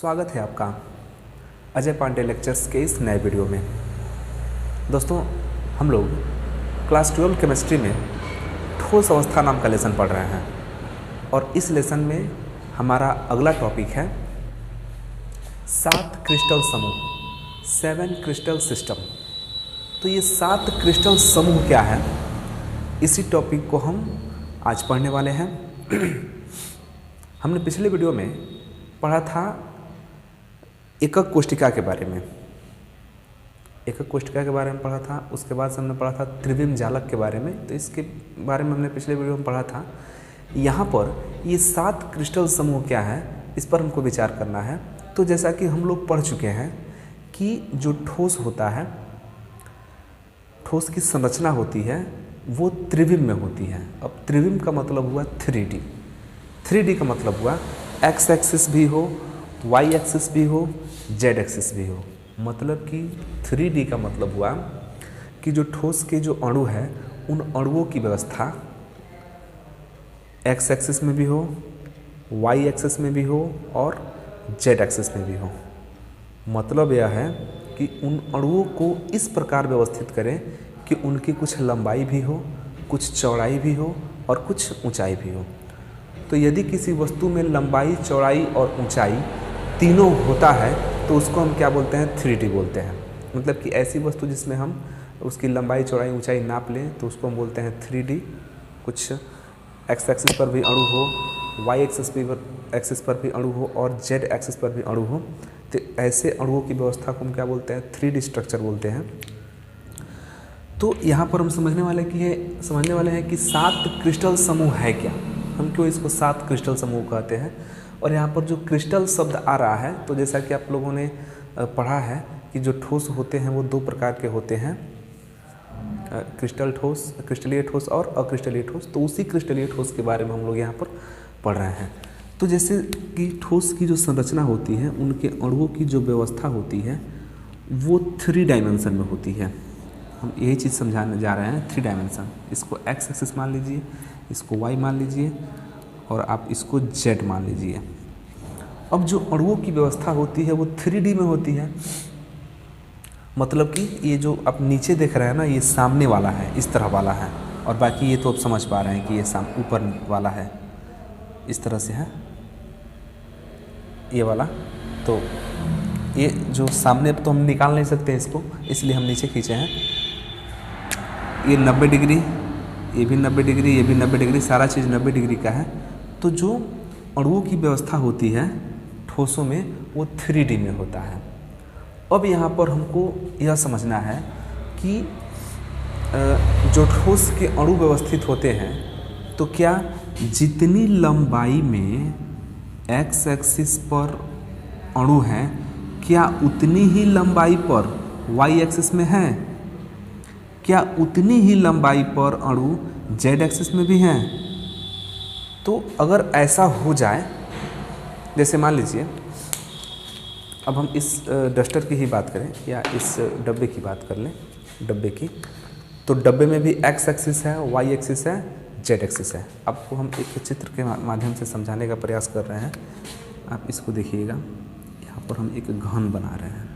स्वागत है आपका अजय पांडे लेक्चर्स के इस नए वीडियो में। दोस्तों, हम लोग क्लास 12 केमिस्ट्री में ठोस अवस्था नाम का लेसन पढ़ रहे हैं और इस लेसन में हमारा अगला टॉपिक है 7 क्रिस्टल समूह, 7 क्रिस्टल सिस्टम। तो ये 7 क्रिस्टल समूह क्या है, इसी टॉपिक को हम आज पढ़ने वाले हैं। हमने पिछले वीडियो में पढ़ा था एकक कोष्ठिका के बारे में, एकक कोष्ठिका के बारे में पढ़ा था। उसके बाद हमने पढ़ा था त्रिविम जालक के बारे में, तो इसके बारे में हमने पिछले वीडियो में पढ़ा था। यहाँ पर ये 7 क्रिस्टल समूह क्या है, इस पर हमको विचार करना है। तो जैसा कि हम लोग पढ़ चुके हैं कि जो ठोस होता है, ठोस की संरचना होती है वो त्रिविम में होती है। अब त्रिविम का मतलब हुआ 3D। 3D का मतलब हुआ एक्स एक्सिस भी हो, वाई एक्सिस भी हो, जेड एक्सिस भी हो। मतलब कि 3D का मतलब हुआ कि जो ठोस के जो अणु है उन अणुओं की व्यवस्था एक्स एक्सिस में भी हो, वाई एक्सिस में भी हो और जेड एक्सिस में भी हो। मतलब यह है कि उन अणुओं को इस प्रकार व्यवस्थित करें कि उनकी कुछ लंबाई भी हो, कुछ चौड़ाई भी हो और कुछ ऊंचाई भी हो। तो यदि किसी वस्तु में लंबाई, चौड़ाई और ऊंचाई तीनों होता है तो उसको हम क्या बोलते हैं, 3D बोलते हैं। मतलब कि ऐसी वस्तु जिसमें हम उसकी लंबाई, चौड़ाई, ऊंचाई नाप लें तो उसको हम बोलते हैं 3D। कुछ एक्स एक्सिस पर भी अणु हो, वाई एक्सिस पर भी अणु हो और जेड एक्सिस पर भी अणु हो, तो ऐसे अणुओं की व्यवस्था को हम क्या बोलते हैं, 3D स्ट्रक्चर बोलते हैं। तो यहाँ पर हम समझने वाले हैं कि 7 क्रिस्टल समूह है क्या, हम क्यों इसको 7 क्रिस्टल समूह कहते हैं। और यहाँ पर जो क्रिस्टल शब्द आ रहा है, तो जैसा कि आप लोगों ने पढ़ा है कि जो ठोस होते हैं वो 2 प्रकार के होते हैं, क्रिस्टलीय ठोस और अक्रिस्टलीय ठोस। तो उसी क्रिस्टलीय ठोस के बारे में हम लोग यहाँ पर पढ़ रहे हैं। तो जैसे कि ठोस की जो संरचना होती है, उनके अणुओं की जो व्यवस्था होती है वो 3 डायमेंशन में होती है। हम यही चीज़ समझाने जा रहे हैं, 3 डायमेंशन। इसको एक्स एक्सिस मान लीजिए, इसको वाई मान लीजिए और आप इसको जेड मान लीजिए। अब जो अणुओं की व्यवस्था होती है वो 3D में होती है। मतलब कि ये जो आप नीचे देख रहे हैं ना, ये सामने वाला है, इस तरह वाला है, और बाकी ये तो आप समझ पा रहे हैं कि ये ऊपर वाला है, इस तरह से है ये वाला। तो ये जो सामने तो हम निकाल नहीं सकते इसको, इसलिए हम नीचे खींचे हैं। ये 90 डिग्री, ये भी 90 डिग्री, ये भी 90 डिग्री, सारा चीज़ 90 डिग्री का है। तो जो अणुओं की व्यवस्था होती है ठोसों में वो 3D में होता है। अब यहाँ पर हमको यह समझना है कि जो ठोस के अणु व्यवस्थित होते हैं, तो क्या जितनी लंबाई में एक्स एक्सिस पर अणु हैं, क्या उतनी ही लंबाई पर वाई एक्सिस में है? क्या उतनी ही लंबाई पर अणु जेड एक्सिस में भी हैं? तो अगर ऐसा हो जाए, जैसे मान लीजिए अब हम इस डस्टर की ही बात करें या इस डब्बे की बात कर लें, डब्बे की, तो डब्बे में भी एक्स एक्सिस है, वाई एक्सिस है, जेड एक्सिस है। आपको हम एक चित्र के माध्यम से समझाने का प्रयास कर रहे हैं। आप इसको देखिएगा, यहाँ पर हम एक घन बना रहे हैं।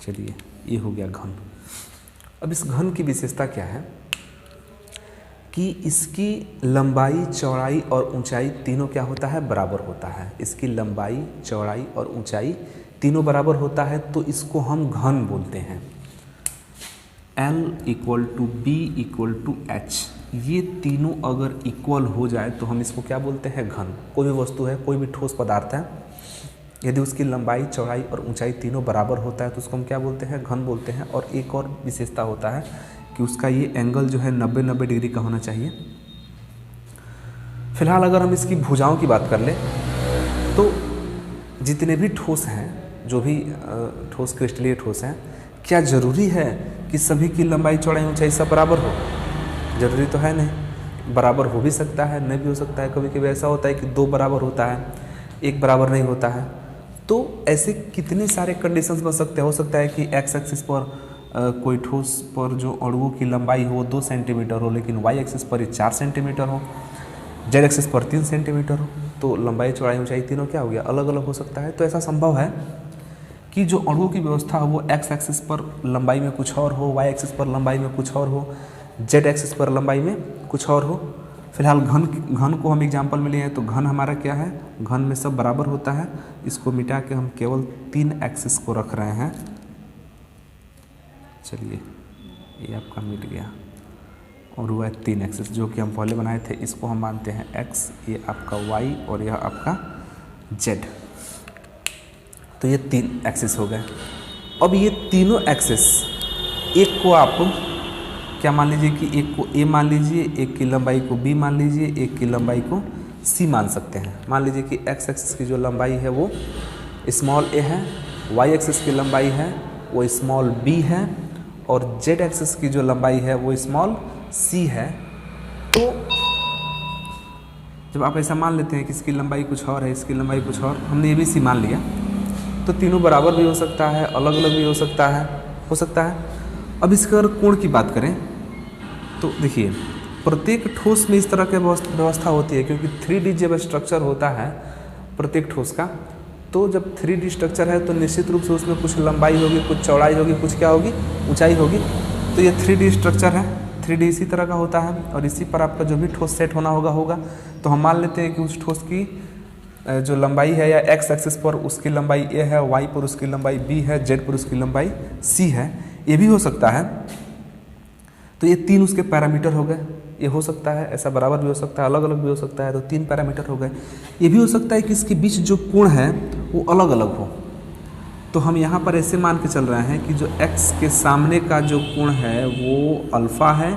चलिए, ये हो गया घन। अब इस घन की विशेषता क्या है कि इसकी लंबाई, चौड़ाई और ऊंचाई तीनों क्या होता है, बराबर होता है। इसकी लंबाई, चौड़ाई और ऊंचाई तीनों बराबर होता है, तो इसको हम घन बोलते हैं। L = B = H, ये तीनों अगर इक्वल हो जाए तो हम इसको क्या बोलते हैं, घन। कोई भी वस्तु है, कोई भी ठोस पदार्थ है, यदि उसकी लंबाई, चौड़ाई और ऊंचाई तीनों बराबर होता है तो उसको हम क्या बोलते हैं, घन बोलते हैं। और एक और विशेषता होता है कि उसका ये एंगल जो है 90 डिग्री का होना चाहिए। फिलहाल अगर हम इसकी भुजाओं की बात कर लें, तो जितने भी ठोस हैं, जो भी ठोस, क्रिस्टलीय ठोस हैं, क्या ज़रूरी है कि सभी की लंबाई, चौड़ाई, ऊंचाई सब बराबर हो? ज़रूरी तो है नहीं। बराबर हो भी सकता है, नहीं भी हो सकता है। कभी कभी ऐसा होता है कि 2 बराबर होता है, 1 बराबर नहीं होता है। तो ऐसे कितने सारे कंडीशंस बन सकते हैं। हो सकता है कि एक्स एक्सिस पर कोई ठोस पर जो अणुओं की लंबाई हो 2 सेंटीमीटर हो, लेकिन वाई एक्सिस पर ये 4 सेंटीमीटर हो, जेड एक्सिस पर 3 सेंटीमीटर हो, तो लंबाई चौड़ाई ऊंचाई तीनों क्या हो गया, अलग अलग हो सकता है। तो ऐसा संभव है कि जो अणुओं की व्यवस्था हो वो एक्स एक्सिस पर लंबाई में कुछ और हो, वाई एक्सिस पर लंबाई में कुछ और हो, जेड एक्सिस पर लंबाई में कुछ और हो। फिलहाल घन को हम एग्जाम्पल में लिए हैं, तो घन हमारा क्या है, घन में सब बराबर होता है। इसको मिटा के हम केवल 3 एक्सिस को रख रहे हैं। चलिए ये आपका मिट गया और हुआ 3 एक्सिस, जो कि हम पहले बनाए थे। इसको हम मानते हैं एक्स, ये आपका वाई और यह आपका जेड। तो ये 3 एक्सिस हो गए। अब ये तीनों एक्सिस, एक को आप क्या मान लीजिए कि एक को ए मान लीजिए, एक की लंबाई को बी मान लीजिए, एक की लंबाई को सी मान सकते हैं। मान लीजिए कि एक्स एक्सिस की जो लंबाई है वो स्मॉल ए है, वाई एक्सिस की लंबाई है वो स्मॉल बी है, और जेड एक्सिस की जो लंबाई है वो स्मॉल सी है। तो जब आप ऐसा मान लेते हैं कि इसकी लंबाई कुछ और है, इसकी लंबाई कुछ और, हमने ये भी सी मान लिया, तो तीनों बराबर भी हो सकता है, अलग अलग भी हो सकता है। अब इसके अगर कोण की बात करें तो देखिए, प्रत्येक ठोस में इस तरह की व्यवस्था होती है, क्योंकि 3D जब स्ट्रक्चर होता है प्रत्येक ठोस का, तो जब 3D स्ट्रक्चर है तो निश्चित रूप से उसमें कुछ लंबाई होगी, कुछ चौड़ाई होगी, कुछ क्या होगी, ऊंचाई होगी। तो ये 3D स्ट्रक्चर है, 3D इसी तरह का होता है, और इसी पर आपका जो भी ठोस सेट होगा। तो हम मान लेते हैं कि उस ठोस की जो लंबाई है, या एक्स एक्सिस पर उसकी लंबाई ए है, वाई पर उसकी लंबाई बी है, जेड पर उसकी लंबाई सी है। ये भी हो सकता है। तो ये 3 उसके पैरामीटर हो गए। ये हो सकता है ऐसा बराबर भी हो सकता है, अलग अलग भी हो सकता है, तो 3 पैरामीटर हो गए। ये भी हो सकता है कि इसके बीच जो कोण है वो अलग अलग हो। तो हम यहाँ पर ऐसे मान के चल रहे हैं कि जो x के सामने का जो कोण है वो अल्फ़ा है,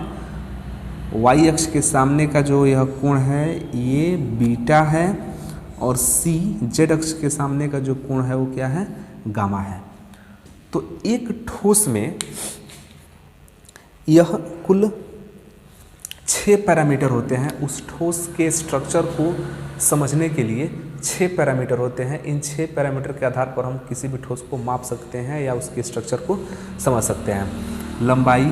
y अक्ष के सामने का जो यह कोण है ये बीटा है, और c z अक्ष के सामने का जो कोण है वो क्या है, गामा है। तो एक ठोस में यह कुल 6 पैरामीटर होते हैं। उस ठोस के स्ट्रक्चर को समझने के लिए 6 पैरामीटर होते हैं। इन 6 पैरामीटर के आधार पर हम किसी भी ठोस को माप सकते हैं या उसके स्ट्रक्चर को समझ सकते हैं। लंबाई,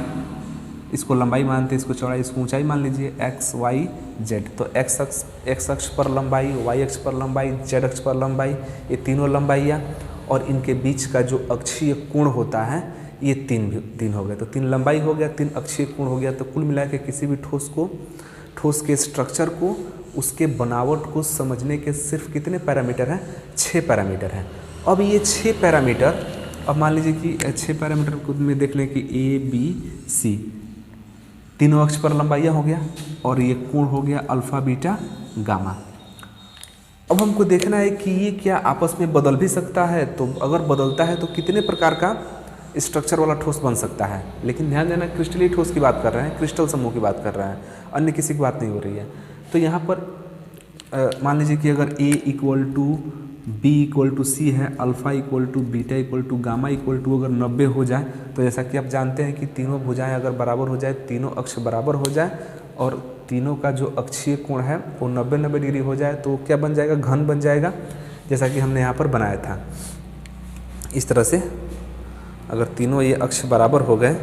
इसको लंबाई मानते हैं, इसको चौड़ाई, इसको ऊंचाई मान लीजिए, एक्स वाई जेड। तो एक्स अक्ष पर लंबाई, वाई अक्ष पर लंबाई, जेड अक्ष पर लंबाई, ये तीनों लंबाइयाँ, और इनके बीच का जो अक्षीय कोण होता है ये 3 हो गए। तो 3 लंबाई हो गया, 3 अक्षीय कोण हो गया। तो कुल मिला के किसी भी ठोस के स्ट्रक्चर को, उसके बनावट को समझने के सिर्फ कितने पैरामीटर हैं, 6 पैरामीटर हैं। अब ये 6 पैरामीटर, अब मान लीजिए कि 6 पैरामीटर को में देख लें कि ए बी सी, तीनों अक्ष पर लंबाइयाँ हो गया, और ये कोण हो गया अल्फा बीटा गामा। अब हमको देखना है कि ये क्या आपस में बदल भी सकता है। तो अगर बदलता है तो कितने प्रकार का स्ट्रक्चर वाला ठोस बन सकता है। लेकिन ध्यान देना, क्रिस्टलीय ठोस की बात कर रहे हैं, क्रिस्टल समूह की बात कर रहे हैं, अन्य किसी की बात नहीं हो रही है। तो यहाँ पर मान लीजिए कि अगर A equal to B equal to C है, alpha equal to beta equal to gamma equal to अगर 90 हो जाए, तो जैसा कि आप जानते हैं कि तीनों भुजाएं अगर बराबर हो जाए, तीनों अक्ष बराबर हो जाए, और तीनों का जो अक्षीय कोण है वो 90 डिग्री हो जाए, तो क्या बन जाएगा, घन बन जाएगा, जैसा कि हमने यहाँ पर बनाया था। इस तरह से अगर तीनों ये अक्ष बराबर हो गए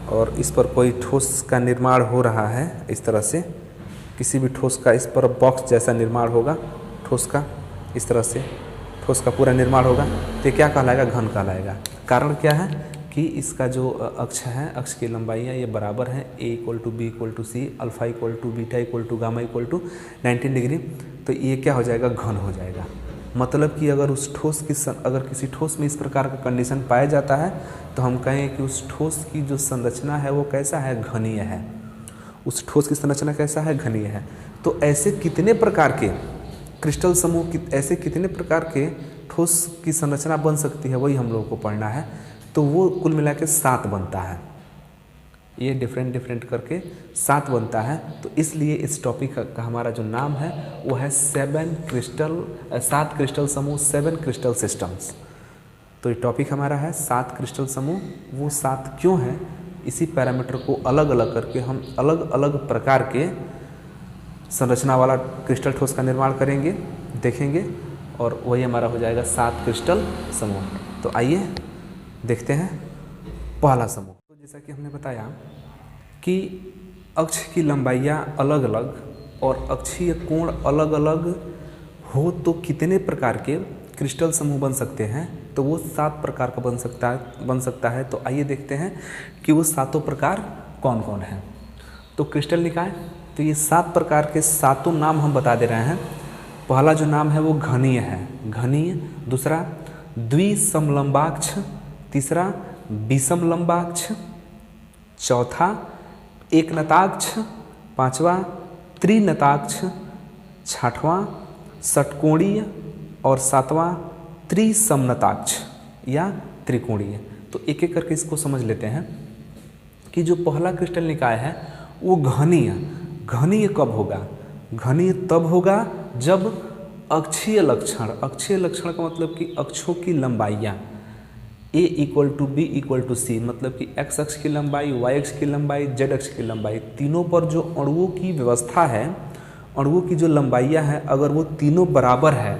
और इस पर कोई ठोस का निर्माण हो रहा है, इस तरह से किसी भी ठोस का इस पर बॉक्स जैसा निर्माण होगा, ठोस का इस तरह से ठोस का पूरा निर्माण होगा, तो क्या कहलाएगा, घन कहलाएगा। कारण क्या है कि इसका जो अक्ष है, अक्ष की लंबाइयाँ ये बराबर हैं, A equal to B equal to C, alpha equal to beta equal to gamma equal to 90 degree. तो ये क्या हो जाएगा, घन हो जाएगा। मतलब कि अगर उस ठोस की अगर किसी ठोस में इस प्रकार का कंडीशन पाया जाता है, तो हम कहें कि उस ठोस की जो संरचना है वो कैसा है, घनीय है। उस ठोस की संरचना कैसा है, घनीय है। तो ऐसे कितने प्रकार के क्रिस्टल समूह की, ऐसे कितने प्रकार के ठोस की संरचना बन सकती है, वही हम लोगों को पढ़ना है। तो वो कुल मिला के 7 बनता है। ये डिफरेंट करके 7 बनता है। तो इसलिए इस टॉपिक का हमारा जो नाम है वो है 7 क्रिस्टल समूह, 7 क्रिस्टल सिस्टम्स। तो ये टॉपिक हमारा है 7 क्रिस्टल समूह। वो 7 क्यों है, इसी पैरामीटर को अलग अलग करके हम अलग अलग प्रकार के संरचना वाला क्रिस्टल ठोस का निर्माण करेंगे, देखेंगे, और वही हमारा हो जाएगा 7 क्रिस्टल समूह। तो आइए देखते हैं पहला समूह। तो जैसा कि हमने बताया कि अक्ष की लंबाइयाँ अलग अलग और अक्षीय कोण अलग अलग हो तो कितने प्रकार के क्रिस्टल समूह बन सकते हैं, तो वो 7 प्रकार का बन सकता है। तो आइए देखते हैं कि वो 7 प्रकार कौन कौन हैं। तो क्रिस्टल निकाय, तो ये 7 प्रकार के 7 नाम हम बता दे रहे हैं। पहला जो नाम है वो घनीय है, घनीय। दूसरा द्विसमलंबाक्ष, तीसरा विषमलंबाक्ष, चौथा एकनताक्ष, पांचवा त्रिनताक्ष, छठवां षटकोणीय और सातवां त्रिसमनताक्ष या त्रिकोणीय। तो एक एक करके इसको समझ लेते हैं कि जो पहला क्रिस्टल निकाय है वो घनीय। घनीय कब होगा? घनीय तब होगा जब अक्षीय लक्षण, अक्षीय लक्षण का मतलब कि अक्षों की लंबाइयाँ a = b = c, मतलब कि x अक्ष की लंबाई, y अक्ष की लंबाई, z अक्ष की लंबाई, तीनों पर जो अणुओं की व्यवस्था है, अणुओं की जो लंबाइयाँ हैं, अगर वो तीनों बराबर है,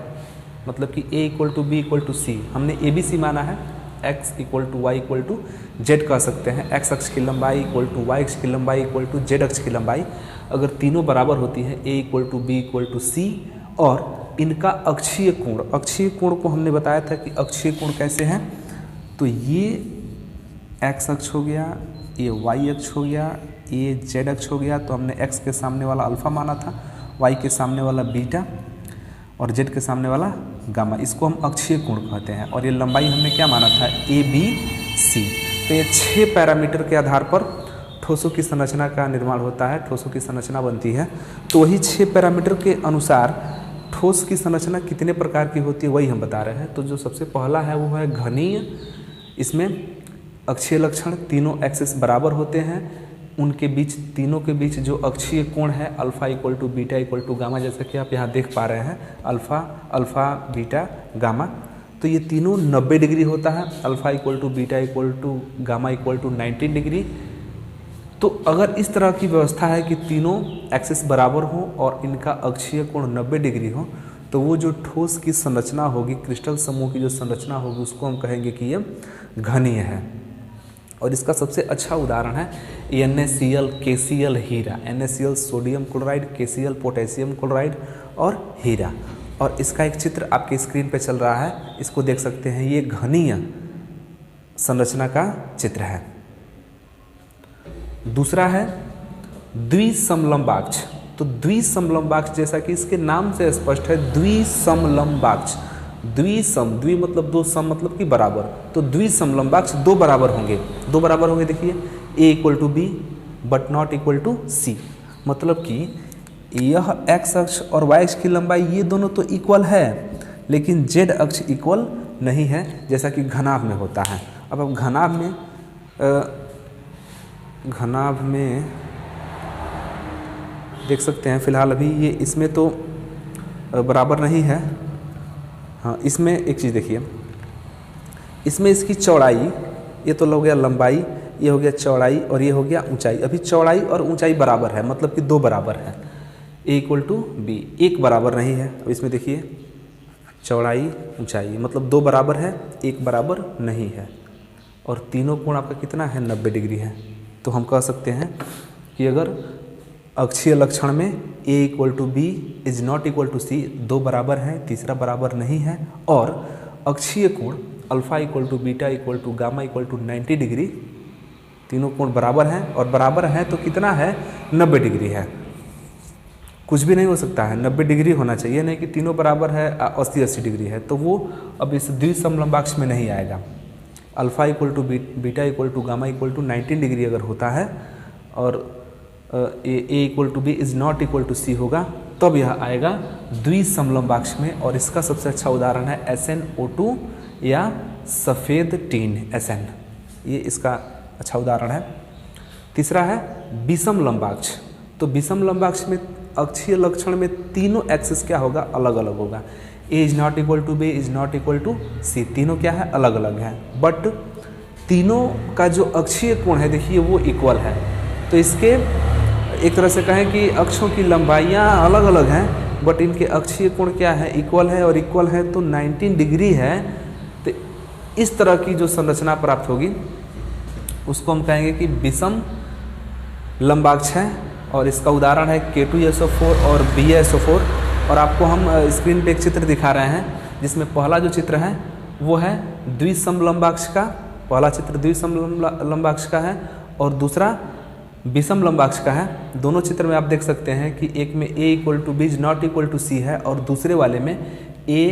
मतलब कि a = b = c, हमने ABC माना है, x = y = z कह सकते हैं, x अक्ष की लंबाई = y अक्ष की लंबाई = z अक्ष की लंबाई, अगर तीनों बराबर होती है a = b = c और इनका अक्षीय कोण, अक्षीय कोण को हमने बताया था कि अक्षीय कोण कैसे हैं। तो ये x अक्ष हो गया, ये y अक्ष हो गया, ये z अक्ष हो गया। तो हमने x के सामने वाला अल्फा माना था, y के सामने वाला बीटा और z के सामने वाला गामा, इसको हम अक्षीय कोण कहते हैं। और ये लंबाई हमने क्या माना था? ABC। तो ये 6 पैरामीटर के आधार पर ठोसों की संरचना का निर्माण होता है, ठोसों की संरचना बनती है। तो वही 6 पैरामीटर के अनुसार ठोस की संरचना कितने प्रकार की होती है वही हम बता रहे हैं। तो जो सबसे पहला है वो है घनीय। इसमें अक्षीय लक्षण, तीनों एक्सिस बराबर होते हैं, उनके बीच, तीनों के बीच जो अक्षीय कोण है अल्फा = बीटा = गामा, जैसा कि आप यहाँ देख पा रहे हैं, अल्फा बीटा गामा। तो ये तीनों 90 डिग्री होता है, अल्फा = बीटा = गामा = 90 डिग्री। तो अगर इस तरह की व्यवस्था है कि तीनों एक्सिस बराबर हो और इनका अक्षीय कोण 90 डिग्री हो, तो वो जो ठोस की संरचना होगी, क्रिस्टल समूह की जो संरचना होगी, उसको हम कहेंगे कि ये घनीय है। और इसका सबसे अच्छा उदाहरण है NaCl, KCl, हीरा। NaCl sodium chloride, KCl potassium chloride और हीरा। और इसका एक चित्र आपके स्क्रीन पे चल रहा है, इसको देख सकते हैं, ये घनीय संरचना का चित्र है। दूसरा है द्विसमलंबाक्ष। तो द्विसमलंबाक्ष, जैसा कि इसके नाम से स्पष्ट है, द्विसमलंबाक्ष, द्वि मतलब दो, सम मतलब कि बराबर। तो द्विसमलंबाक्ष दो बराबर होंगे, देखिए a = b but not equal to c, मतलब कि यह x अक्ष और y अक्ष की लंबाई ये दोनों तो इक्वल है, लेकिन z अक्ष इक्वल नहीं है, जैसा कि घनाभ में होता है। अब घनाभ में देख सकते हैं, फिलहाल अभी ये इसमें तो बराबर नहीं है। हाँ, इसमें एक चीज़ देखिए, इसमें इसकी चौड़ाई, ये तो हो गया लंबाई, ये हो गया चौड़ाई और ये हो गया ऊंचाई। अभी चौड़ाई और ऊंचाई बराबर है, मतलब कि दो बराबर है, a = b, एक बराबर नहीं है। अब इसमें देखिए चौड़ाई ऊंचाई, मतलब दो बराबर है, एक बराबर नहीं है। और तीनों कोण आपका कितना है? 90 डिग्री है। तो हम कह सकते हैं कि अगर अक्षीय लक्षण में a = b is not equal to c, दो बराबर है, तीसरा बराबर नहीं है, और अक्षीय कोण अल्फा = बीटा = गामा = 90 डिग्री, तीनों कोण बराबर हैं, और बराबर हैं तो कितना है? 90 डिग्री है। कुछ भी नहीं हो सकता है, 90 डिग्री होना चाहिए, नहीं कि तीनों बराबर है 80 डिग्री है, तो वो अब इस द्विसमलंबाक्ष में नहीं आएगा। अल्फा = बीटा = गामा = 90 डिग्री अगर होता है और a = b is not equal to c होगा, तब यह आएगा द्विसमलंबाक्ष में। और इसका सबसे अच्छा उदाहरण है SnO2 या सफ़ेद टीन SN, ये इसका अच्छा उदाहरण है। तीसरा है विषमलंबाक्ष। तो विषमलंबाक्ष में अक्षीय लक्षण में तीनों एक्सिस क्या होगा? अलग अलग होगा। a is not equal to b is not equal to c, तीनों क्या है? अलग अलग है, बट तीनों का जो अक्षीय कोण है देखिए वो इक्वल है। तो इसके एक तरह से कहें कि अक्षों की लंबाइयाँ अलग अलग हैं, बट इनके अक्षीय कोण क्या है, इक्वल है, और इक्वल है तो 19 डिग्री है। तो इस तरह की जो संरचना प्राप्त होगी उसको हम कहेंगे कि विषम लंबाक्ष है। और इसका उदाहरण है K2SO4 और BaSO4। और आपको हम स्क्रीन पे एक चित्र दिखा रहे हैं जिसमें पहला जो चित्र है वो है द्विसम लंबाक्ष का, पहला चित्र द्विसम लंबाक्ष का है और दूसरा विषम लंबाक्ष का है। दोनों चित्र में आप देख सकते हैं कि एक में A = B ≠ C है और दूसरे वाले में A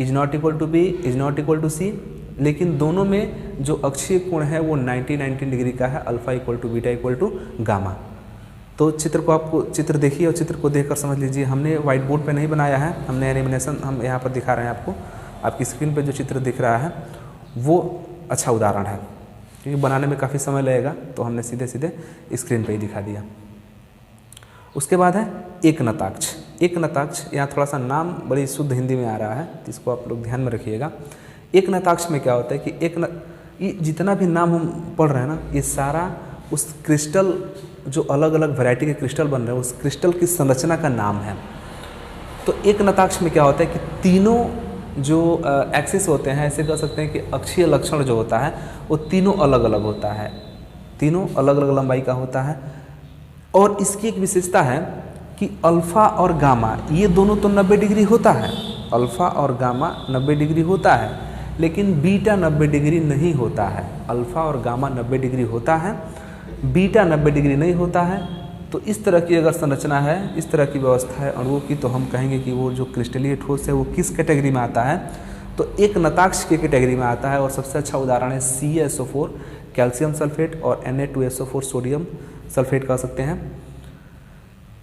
≠ B ≠ C, लेकिन दोनों में जो अक्षीय कोण है वो 90 डिग्री का है, अल्फा = बीटा = गामा। तो चित्र को आपको चित्र देखिए और चित्र को देखकर समझ लीजिए। हमने व्हाइट बोर्ड पे नहीं बनाया है, हमने एनिमेशन हम यहाँ पर दिखा रहे हैं आपको। आपकी स्क्रीन पे जो चित्र दिख रहा है वो अच्छा उदाहरण है, क्योंकि बनाने में काफ़ी समय लगेगा, तो हमने सीधे सीधे स्क्रीन पे ही दिखा दिया। उसके बाद है एक नताक्ष। एक नताक्ष, यहाँ थोड़ा सा नाम बड़ी शुद्ध हिंदी में आ रहा है, तो इसको आप लोग ध्यान में रखिएगा। एक नताक्ष में क्या होता है कि ये जितना भी नाम हम पढ़ रहे हैं ना, ये सारा उस क्रिस्टल जो अलग अलग वैरायटी के क्रिस्टल बन रहे हैं उस क्रिस्टल की संरचना का नाम है। तो एक नताक्ष में क्या होता है कि तीनों जो एक्सिस होते हैं, ऐसे कह सकते हैं कि अक्षीय लक्षण जो होता है वो तीनों अलग अलग होता है, तीनों अलग अलग लंबाई का होता है। और इसकी एक विशेषता है कि अल्फ़ा और गामा ये दोनों तो 90 डिग्री होता है, अल्फ़ा और गामा 90 डिग्री होता है, लेकिन बीटा 90 डिग्री नहीं होता है। अल्फ़ा और गामा 90 डिग्री होता है, बीटा 90 डिग्री नहीं होता है। तो इस तरह की अगर संरचना है, इस तरह की व्यवस्था है अणुओं की, तो हम कहेंगे कि वो जो क्रिस्टलीय ठोस है वो किस कैटेगरी में आता है, तो एक नताक्ष की कैटेगरी में आता है। और सबसे अच्छा उदाहरण है CaSO4 कैल्शियम सल्फेट और Na2SO4 सोडियम सल्फेट कह सकते हैं।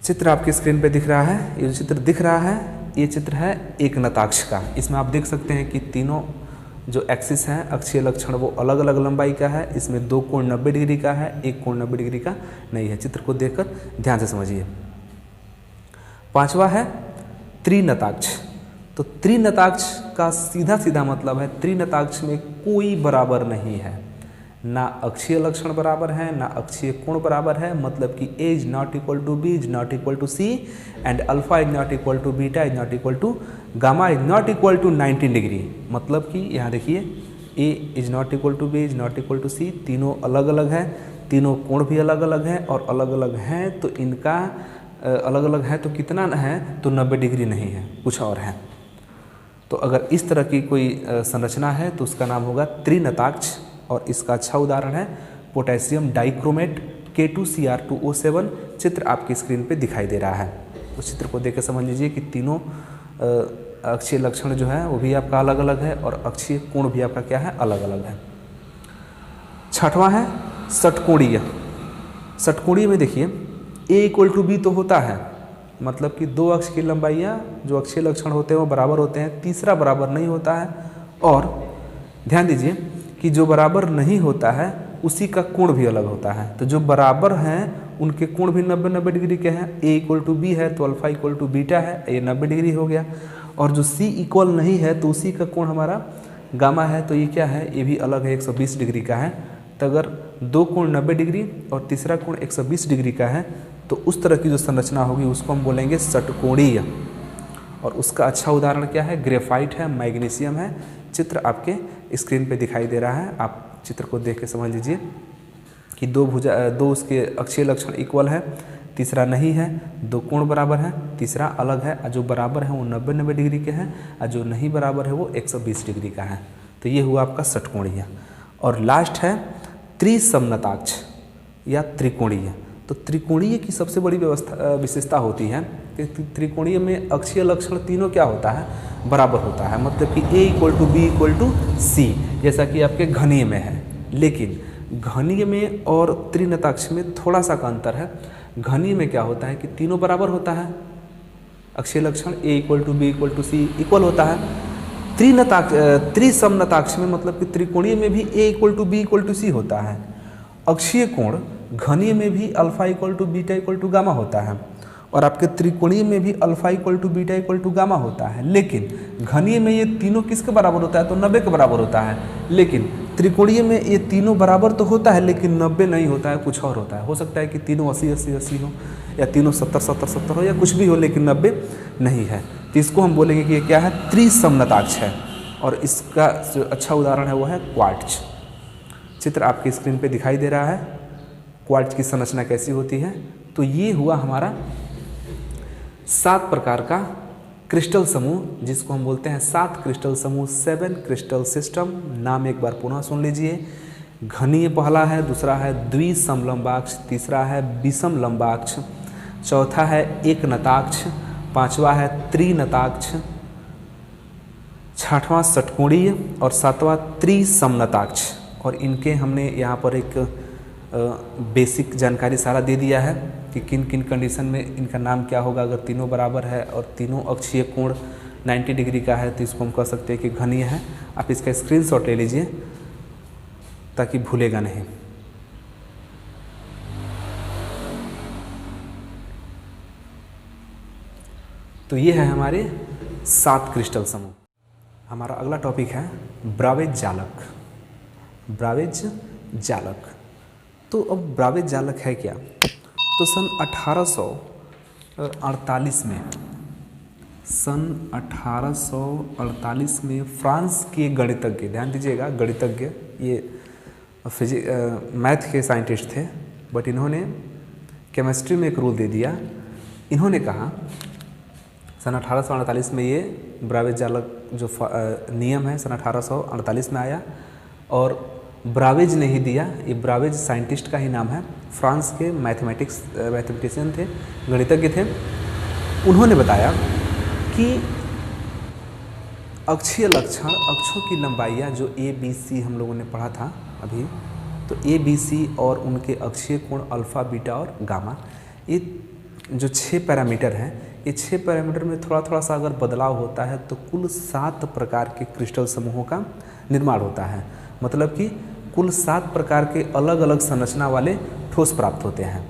चित्र आपकी स्क्रीन पे दिख रहा है, ये जो चित्र दिख रहा है ये चित्र है एक नताक्ष का। इसमें आप देख सकते हैं कि तीनों जो एक्सिस हैं अक्षीय लक्षण वो अलग अलग लंबाई का है। इसमें दो कोण 90 डिग्री का है, एक कोण 90 डिग्री का नहीं है। चित्र को देखकर ध्यान से समझिए। पांचवा है त्रिनताक्ष। तो त्रिनताक्ष का सीधा सीधा मतलब है त्रिनताक्ष में कोई बराबर नहीं है, ना अक्षीय लक्षण बराबर है ना अक्षीय कोण बराबर है। मतलब कि A ≠ B ≠ C and alpha ≠ beta ≠ gamma ≠ 90 degree. मतलब कि यहाँ देखिए A ≠ B ≠ C, तीनों अलग अलग है, तीनों कोण भी अलग अलग है और अलग अलग हैं। तो इनका अलग अलग है तो कितना है, तो 90 डिग्री नहीं है, कुछ और है। तो अगर इस तरह की कोई संरचना है तो उसका नाम होगा त्रिनताक्ष। और इसका अच्छा उदाहरण है पोटेशियम डाइक्रोमेट K2Cr2O7। चित्र आपकी स्क्रीन पे दिखाई दे रहा है। तो चित्र को देख के समझ लीजिए कि तीनों अक्षीय लक्षण जो है वो भी आपका अलग अलग है और अक्षीय कोण भी आपका क्या है, अलग अलग है। छठवां है षटकोणीय। षटकोणीय में देखिए A = B तो होता है, मतलब कि दो अक्ष की लंबाइयाँ जो अक्षीय लक्षण होते हैं वो बराबर होते हैं, तीसरा बराबर नहीं होता है। और ध्यान दीजिए कि जो बराबर नहीं होता है उसी का कोण भी अलग होता है। तो जो बराबर हैं उनके कोण भी 90 डिग्री के हैं। A = B है तो अल्फा = बीटा है, ये 90 डिग्री हो गया। और जो C इक्वल नहीं है तो उसी का कोण हमारा गामा है, तो ये क्या है, ये भी अलग है, 120 डिग्री का है। तो अगर दो कोण 90 डिग्री और तीसरा कोण 120 डिग्री का है तो उस तरह की जो संरचना होगी उसको हम बोलेंगे षटकोणीय। और उसका अच्छा उदाहरण क्या है, ग्रेफाइट है, मैग्नीशियम है। चित्र आपके स्क्रीन पे दिखाई दे रहा है, आप चित्र को देख के समझ लीजिए कि दो उसके अक्षीय लक्षण इक्वल है, तीसरा नहीं है, दो कोण बराबर है, तीसरा अलग है, जो बराबर है वो 90 डिग्री के हैं और जो नहीं बराबर है वो 120 डिग्री का है। तो ये हुआ आपका षटकोणीय। और लास्ट है त्रिसमनताक्ष या त्रिकोणीय। तो त्रिकोणीय की सबसे बड़ी विशेषता होती है कि त्रिकोणीय में अक्षीय लक्षण तीनों क्या होता है, बराबर होता है। मतलब कि A = B = C, जैसा कि आपके घनीय में है। लेकिन घनीय में और त्रिनताक्ष में थोड़ा सा का अंतर है। घनीय में क्या होता है कि तीनों बराबर होता है, अक्षीय लक्षण A = B = C इक्वल होता है। त्रिसमनताक्ष में मतलब कि त्रिकोणीय में भी A = B = C होता है। अक्षीय कोण घनीय में भी अल्फा = बीटा = गामा होता है और आपके त्रिकोणीय में भी अल्फा = बीटा = गामा होता है। लेकिन घनीय में ये तीनों किसके बराबर होता है, तो 90 के बराबर होता है। लेकिन त्रिकोणीय में ये तीनों बराबर तो होता है लेकिन 90 नहीं होता है, कुछ और होता है। हो सकता है कि तीनों 80 80 80 हो, या तीनों 70-70-70 हो या कुछ भी हो, लेकिन 90 नहीं है। तो इसको हम बोलेंगे कि ये क्या है, त्रिसमनताक्ष है। और इसका जो अच्छा उदाहरण है वो है क्वार्ट्ज। चित्र आपकी स्क्रीन पे दिखाई दे रहा है, क्वार्ट्ज की संरचना कैसी होती है। तो ये हुआ हमारा 7 प्रकार का क्रिस्टल समूह, जिसको हम बोलते हैं 7 क्रिस्टल समूह, 7 क्रिस्टल सिस्टम। नाम एक बार पुनः सुन लीजिए। घनीय पहला है, दूसरा है द्विसमलंबाक्ष, तीसरा है विषमलंबाक्ष, चौथा है एकनताक्ष, पांचवा है त्रिनताक्ष, छठवां षटकोणीय और सातवां त्रिसमनताक्ष। और इनके हमने यहाँ पर एक बेसिक जानकारी सारा दे दिया है कि किन किन कंडीशन में इनका नाम क्या होगा। अगर तीनों बराबर है और तीनों अक्षीय कोण 90 डिग्री का है तो इसको हम कह सकते हैं कि घनीय है। आप इसका स्क्रीनशॉट ले लीजिए ताकि भूलेगा नहीं। तो ये है हमारे 7 क्रिस्टल समूह। हमारा अगला टॉपिक है ब्रावेज जालक। ब्रावेज जालक, तो अब ब्रावेज जालक है क्या? तो सन 1848 में फ्रांस के गणितज्ञ, ध्यान दीजिएगा गणितज्ञ, ये मैथ के साइंटिस्ट थे, बट इन्होंने केमिस्ट्री में एक रूल दे दिया। इन्होंने कहा सन 1848 में ये ब्रावेज जालक जो नियम है सन 1848 में आया, और ब्रावेज नहीं दिया, ये ब्रावेज साइंटिस्ट का ही नाम है। फ्रांस के मैथमेटिशियन थे, गणितज्ञ थे। उन्होंने बताया कि अक्षीय लक्षण, अक्षों की लंबाइयाँ जो ABC हम लोगों ने पढ़ा था अभी, तो ABC और उनके अक्षीय कोण अल्फ़ा, बीटा और गामा, ये जो 6 पैरामीटर हैं, ये 6 पैरामीटर में थोड़ा थोड़ा सा अगर बदलाव होता है तो कुल 7 प्रकार के क्रिस्टल समूहों का निर्माण होता है। मतलब कि कुल 7 प्रकार के अलग अलग संरचना वाले ठोस प्राप्त होते हैं।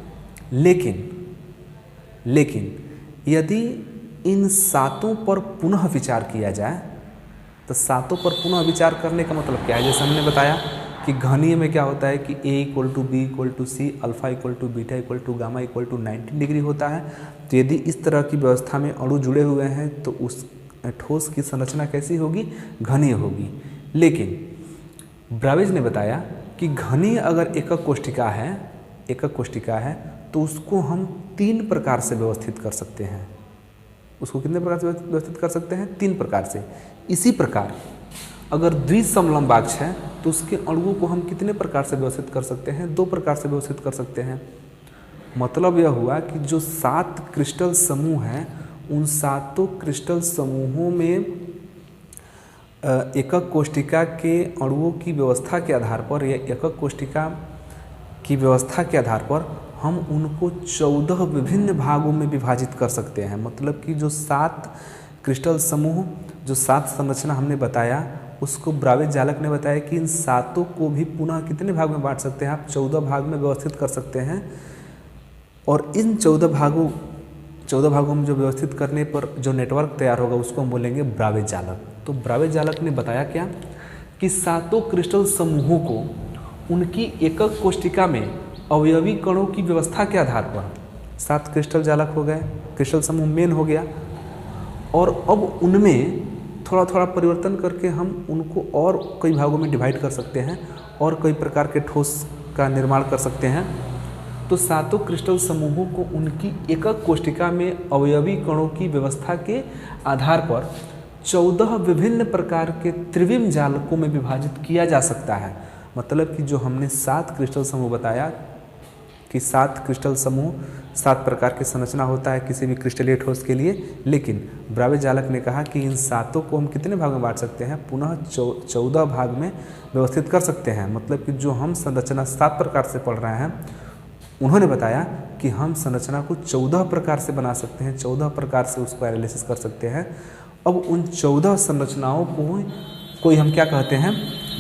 लेकिन यदि इन 7 पर पुनः विचार किया जाए तो 7 पर पुनः विचार करने का मतलब क्या है? जैसे हमने बताया कि घनीय में क्या होता है कि A = B = C, alpha = beta = gamma = 90 degree होता है। तो यदि इस तरह की व्यवस्था में अणु जुड़े हुए हैं तो उस ठोस की संरचना कैसी होगी? घनीय होगी। लेकिन ब्रावेज ने बताया कि घनीय अगर एकक कोष्ठिका है तो उसको हम 3 प्रकार से व्यवस्थित कर सकते हैं। उसको कितने प्रकार से व्यवस्थित कर सकते हैं? 3 प्रकार से। इसी प्रकार अगर द्विसमलंबाक्ष है तो उसके अणुओं को हम कितने प्रकार से व्यवस्थित कर सकते हैं? 2 प्रकार से व्यवस्थित कर सकते हैं। मतलब यह हुआ कि जो 7 क्रिस्टल समूह हैं, उन 7 क्रिस्टल समूहों में एकक कोष्ठिका के अणुओं की व्यवस्था के आधार पर या एकक कोष्ठिका की व्यवस्था के आधार पर हम उनको 14 विभिन्न भागों में विभाजित कर सकते हैं। मतलब कि जो 7 क्रिस्टल समूह, जो 7 संरचना हमने बताया, उसको ब्रावेज जालक ने बताया कि इन 7 को भी पुनः कितने भाग में बांट सकते हैं? आप 14 भाग में व्यवस्थित कर सकते हैं। और इन 14 भागों में जो व्यवस्थित करने पर जो नेटवर्क तैयार होगा उसको हम बोलेंगे ब्रावेज जालक। तो ब्रावेज जालक ने बताया क्या कि 7 क्रिस्टल समूहों को उनकी एकक कोष्ठिका में अवयवी कणों की व्यवस्था के आधार पर 7 क्रिस्टल जालक हो गए, क्रिस्टल समूह मेन हो गया, और अब उनमें थोड़ा थोड़ा परिवर्तन करके हम उनको और कई भागों में डिवाइड कर सकते हैं और कई प्रकार के ठोस का निर्माण कर सकते हैं। तो 7 क्रिस्टल समूहों को उनकी एकक कोष्ठिका में अवयवी कणों की व्यवस्था के आधार पर 14 विभिन्न प्रकार के त्रिविम जालकों में विभाजित किया जा सकता है। मतलब कि जो हमने 7 क्रिस्टल समूह बताया कि 7 क्रिस्टल समूह 7 प्रकार की संरचना होता है किसी भी क्रिस्टलीय ठोस के लिए, लेकिन ब्रावेज जालक ने कहा कि इन 7 को हम कितने भाग में बांट सकते हैं? पुनः 14 भाग में व्यवस्थित कर सकते हैं। मतलब कि जो हम संरचना 7 प्रकार से पढ़ रहे हैं, उन्होंने बताया कि हम संरचना को 14 प्रकार से बना सकते हैं, 14 प्रकार से उसको एनालिसिस कर सकते हैं। अब उन 14 संरचनाओं को हम क्या कहते हैं?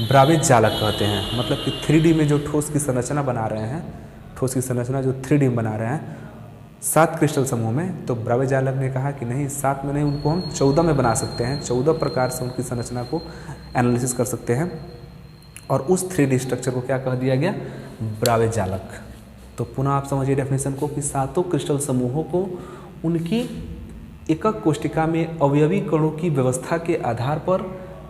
ब्रावेज जालक कहते हैं। मतलब कि 3D में जो ठोस की संरचना बना रहे हैं, ठोस की संरचना जो 3D में बना रहे हैं 7 क्रिस्टल समूह में, तो ब्रावेज जालक ने कहा कि नहीं, 7 में नहीं, उनको हम 14 में बना सकते हैं। 14 प्रकार से उनकी संरचना को एनालिसिस कर सकते हैं, और उस 3D स्ट्रक्चर को क्या कह दिया गया? ब्रावेज जालक। तो पुनः आप समझिए डेफिनेशन को कि सातों क्रिस्टल समूहों को उनकी एकक कोष्टिका में अवयवी कणों की व्यवस्था के आधार पर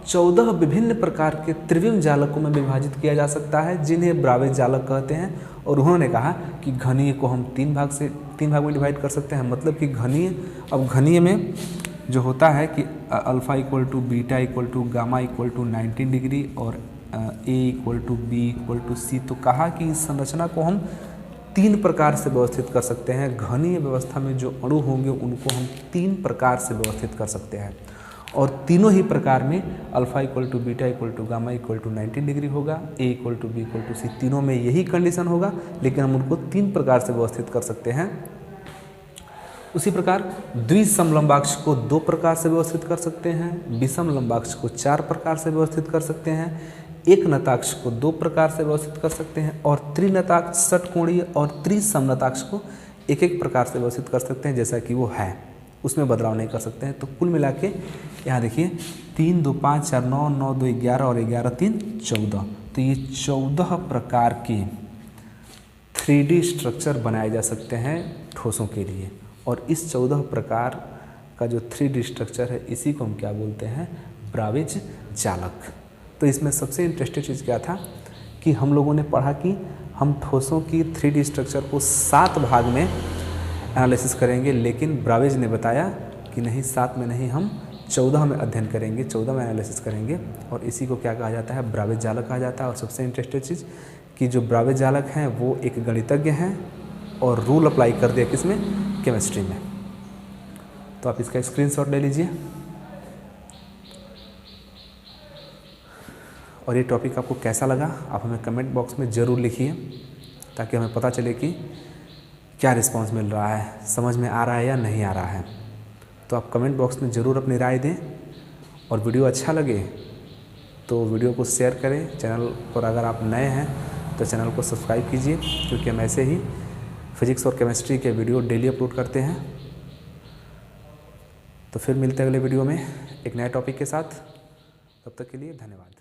14 विभिन्न प्रकार के त्रिविम जालकों में विभाजित किया जा सकता है, जिन्हें ब्रावेज जालक कहते हैं। और उन्होंने कहा कि घनीय को हम तीन भाग में डिवाइड कर सकते हैं। मतलब कि घनीय, अब घनीय में जो होता है कि alpha equal to beta equal to gamma equal to 19 degree और A equal to B equal to C. तो कहा कि इस संरचना को हम 3 प्रकार से व्यवस्थित कर सकते हैं। घनीय व्यवस्था में जो अणु होंगे उनको हम 3 प्रकार से व्यवस्थित कर सकते हैं, और तीनों ही प्रकार में alpha equal to beta equal to gamma equal to 19 degree होगा, A equal to B equal to C, तीनों में यही कंडीशन होगा, लेकिन हम उनको 3 प्रकार से व्यवस्थित कर सकते हैं। उसी प्रकार द्विसम लंबाक्ष को 2 प्रकार से व्यवस्थित कर सकते हैं, विषम लंबाक्ष को 4 प्रकार से व्यवस्थित कर सकते हैं, एक नताक्ष को 2 प्रकार से व्यवस्थित कर सकते हैं, और त्रिनताक्ष षटकोणीय और त्रिसमनताक्ष को एक प्रकार से व्यवस्थित कर सकते हैं, जैसा कि वो है, उसमें बदलाव नहीं कर सकते हैं। तो कुल मिला के यहाँ देखिए 3 2 5 4 9 9 2 11 और 11 3 14। तो ये 14 प्रकार की 3D स्ट्रक्चर बनाए जा सकते हैं ठोसों के लिए, और इस 14 प्रकार का जो 3D स्ट्रक्चर है इसी को हम क्या बोलते हैं, ब्रावेज जालक। तो इसमें सबसे इंटरेस्टिंग चीज़ क्या था कि हम लोगों ने पढ़ा कि हम ठोसों की 3D स्ट्रक्चर को 7 भाग में एनालिसिस करेंगे, लेकिन ब्रावेज ने बताया कि नहीं, 7 में नहीं, हम 14 में अध्ययन करेंगे, 14 में एनालिसिस करेंगे, और इसी को क्या कहा जाता है, ब्रावेज जालक कहा जाता है। और सबसे इंटरेस्टिंग चीज़ कि जो ब्रावेज जालक हैं वो एक गणितज्ञ हैं और रूल अप्लाई कर दिया किसमें, केमिस्ट्री में। तो आप इसका स्क्रीनशॉट ले लीजिए, और ये टॉपिक आपको कैसा लगा आप हमें कमेंट बॉक्स में ज़रूर लिखिए, ताकि हमें पता चले कि क्या रिस्पांस मिल रहा है, समझ में आ रहा है या नहीं आ रहा है। तो आप कमेंट बॉक्स में ज़रूर अपनी राय दें, और वीडियो अच्छा लगे तो वीडियो को शेयर करें। चैनल पर अगर आप नए हैं तो चैनल को सब्सक्राइब कीजिए, क्योंकि हम ऐसे ही फिजिक्स और केमिस्ट्री के वीडियो डेली अपलोड करते हैं। तो फिर मिलते हैं अगले वीडियो में एक नए टॉपिक के साथ। तब तक के लिए धन्यवाद।